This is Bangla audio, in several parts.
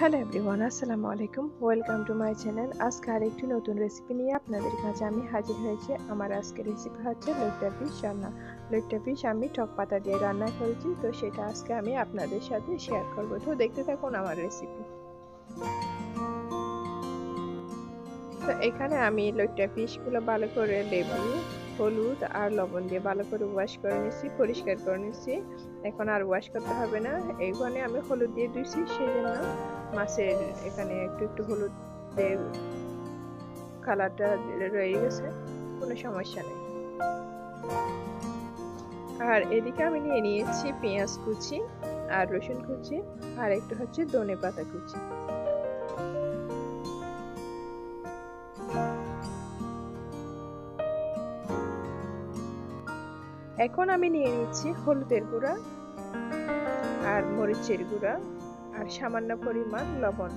হ্যালো এভরিওয়ান, আসসালামু আলাইকুম। Welcome to my channel. আজকে আরেকটি নতুন রেসিপি নিয়ে আপনাদের কাছে আমি হাজির হয়েছি। আমার আজকের রেসিপি হচ্ছে লইট্টা ফিশ রান্না। লইট্টা ফিশ আমি টক পাতা দিয়ে রান্না করেছি, তো সেটা আজকে আমি আপনাদের সাথে শেয়ার করব। তো দেখতে থাকুন আমার রেসিপি। তো এখানে আমি লইট্টা ফিশগুলো ভালো করে লেবু, হলুদ আর লবণ দিয়ে ভালো করে ওয়াশ করে নিচ্ছি, পরিষ্কার করে নিচ্ছি। এখন আর ওয়াশ করতে হবে না। এইখানে আমি হলুদ দিয়ে ধুইছি, সেই জন্য মাছের এখানে একটু একটু হলুদের কালারটা রয়ে গেছে, কোনো সমস্যা নেই। আর এদিকে আমি নিয়ে নিয়েছি পেঁয়াজ কুচি আর রসুন কুচি আর একটু হচ্ছে ধনে পাতা কুচি। এখন আমি নিয়ে নিচ্ছি হলুদের গুঁড়া আর মরিচের গুঁড়া আর সামান্য পরিমাণ লবণ।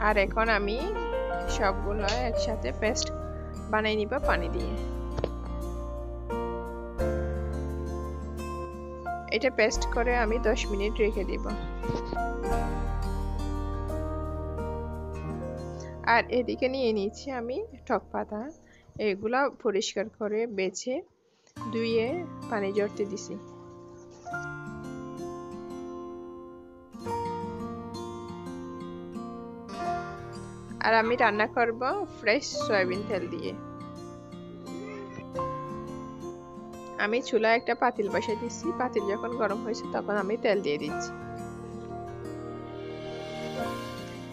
আর এখন আমি সবগুলো একসাথে পেস্ট বানিয়ে নিব পানি দিয়ে। এটা পেস্ট করে আমি 10 মিনিট রেখে দিব। আর এদিকে নিয়ে নিচ্ছি আমি টক পাতা। এগুলা পরিষ্কার করে বেছে ধুয়ে পানি ঝরতে দিছি। আর আমি রান্না করব ফ্রেশ সয়াবিন তেল দিয়ে। আমি চুলায় একটা পাতিল বসিয়ে দিচ্ছি। পাতিল যখন গরম হয়েছে তখন আমি তেল দিয়ে দিচ্ছি।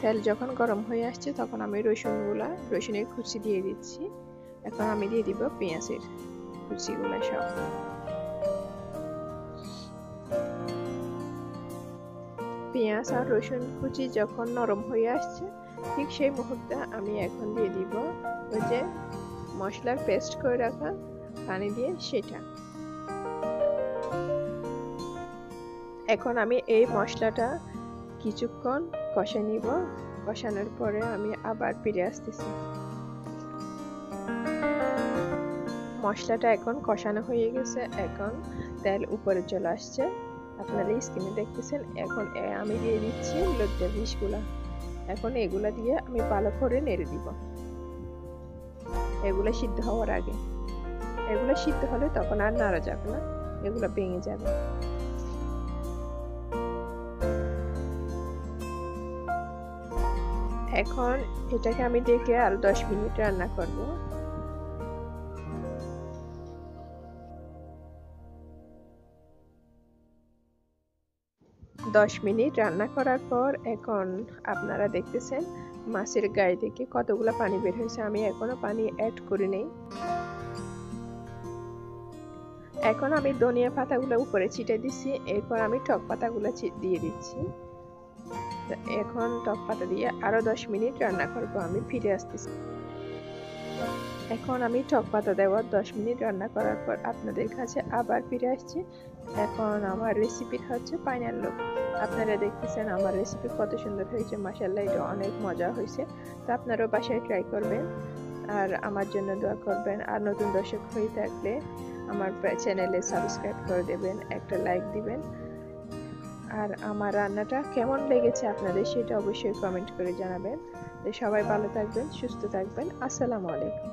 তেল যখন গরম হয়ে আসছে তখন আমি রসুনের কুচি দিয়ে দিচ্ছি। এখন আমি দিয়ে দিব পেঁয়াজের কুচিগুলা সব। পেঁয়াজ আর রসুন কুচি যখন নরম হয়ে আসছে ঠিক সেই মুহূর্তে আমি এখন দিয়ে দিব ওই যে মশলার পেস্ট করে রাখা পানি দিয়ে সেটা। এখন আমি এই মশলাটা কিছুক্ষণ কষে নিব। কষানোর পরে আমি আবার ফিরে আসতেছি। মশলাটা এখন কষানো হয়ে গেছে, এখন তেল উপরে চলে আসছে, আপনারা স্ক্রিনে দেখতেছেন। এখন আমি দিয়ে দিচ্ছি লইট্টা ফিশগুলা। এখন এগুলা দিয়ে আমি ভালো করে নেড়ে দিব। এগুলা সিদ্ধ হওয়ার আগে, এগুলা সিদ্ধ হলে তখন আর নাড়া যাবে না, এগুলা ভেঙে যাবে। এখন এটাকে আমি ডেকে আরো 10 মিনিট রান্না করব। দশ মিনিট রান্না করার পর এখন আপনারা দেখতেছেন মাছের গায়ে থেকে কতগুলো পানি বের হয়েছে। আমি এখনো পানি অ্যাড করি নাই। এখন আমি ধনিয়া পাতাগুলো উপরে ছিটিয়ে দিচ্ছি। এরপর আমি টক পাতাগুলো দিয়ে দিচ্ছি। এখন টক পাতা দিয়ে আরো 10 মিনিট রান্না করব। আমি ফিরে আসতেছি। এখন আমি টক পাতা দেওয়ার 10 মিনিট রান্না করার পর আপনাদের কাছে আবার ফিরে আসছি। এখন আমার রেসিপি হচ্ছে ফাইনাল লুক। আপনারা দেখতেছেন আমার রেসিপি কত সুন্দর হয়েছে, মাশাআল্লাহ। এটা অনেক মজা হয়েছে। তো আপনারাও বাসায় ট্রাই করবেন আর আমার জন্য দোয়া করবেন। আর নতুন দর্শক হয়ে থাকলে আমার চ্যানেলে সাবস্ক্রাইব করে দেবেন, একটা লাইক দিবেন। আর আমার রান্নাটা কেমন লেগেছে আপনাদের সেটা অবশ্যই কমেন্ট করে জানাবেন। তো সবাই ভালো থাকবেন, সুস্থ থাকবেন। আসসালামু আলাইকুম।